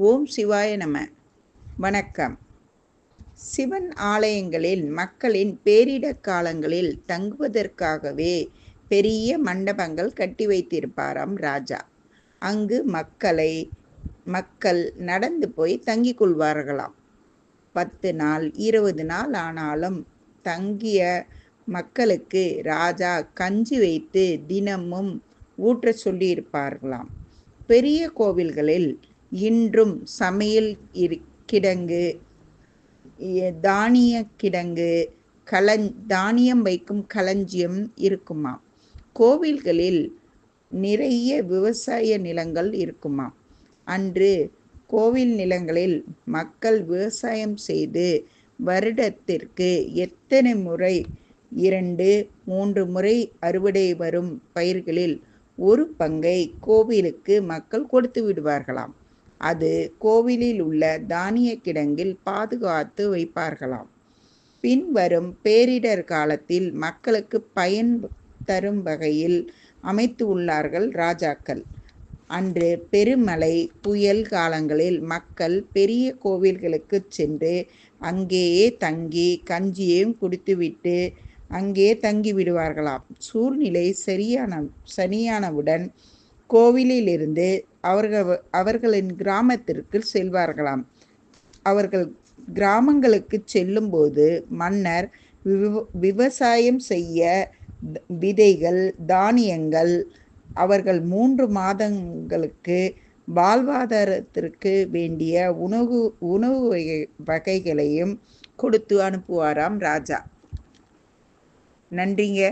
ஓம் சிவாய நம. வணக்கம். சிவன் ஆலயங்களில் மக்களின் பேரிடர் காலங்களில் தங்குவதற்காகவே பெரிய மண்டபங்கள் கட்டி வைத்திருப்பாராம் ராஜா. அங்கு மக்கள் நடந்து போய் தங்கிக் கொள்வார்களாம். 10 நாள் 20 நாள் ஆனாலும் தங்கிய மக்களுக்கு ராஜா கஞ்சி வைத்து தினமும் ஊற்ற சொல்லியிருப்பார்களாம். பெரிய கோவில்களில் இன்றும் சமையல் கிடங்கு, தானிய கிடங்கு, தானியம் வைக்கும் களஞ்சியம் இருக்குமாம். கோவில்களில் நிறைய விவசாய நிலங்கள் இருக்குமாம். அன்று கோவில் நிலங்களில் மக்கள் விவசாயம் செய்து வருடத்திற்கு எத்தனை முறை 2-3 முறை அறுவடை வரும் பயிர்களில் ஒரு பங்கை கோவிலுக்கு மக்கள் கொடுத்து விடுவார்களாம். அது கோவிலில் உள்ள தானிய கிடங்கில் பாதுகாத்து வைப்பார்களாம். பின்வரும் பேரிடர் காலத்தில் மக்களுக்கு பயன் தரும் வகையில் அமைத்து உள்ளார்கள் ராஜாக்கள். அன்று பெருமழை புயல் காலங்களில் மக்கள் பெரிய கோவில்களுக்கு சென்று அங்கேயே தங்கி கஞ்சியையும் குடித்துவிட்டு அங்கே தங்கி விடுவார்களாம். சூழ்நிலை சரியானவுடன் கோவிலிலிருந்து அவர்களின் கிராமத்திற்கு செல்வார்களாம். அவர்கள் கிராமங்களுக்கு செல்லும்போது மன்னர் விவசாயம் செய்ய விதைகள், தானியங்கள், அவர்கள் 3 மாதங்களுக்கு வாழ்வாதாரத்திற்கு வேண்டிய உணவு வகைகளையும் கொடுத்து அனுப்புவாராம் ராஜா. நன்றிங்க.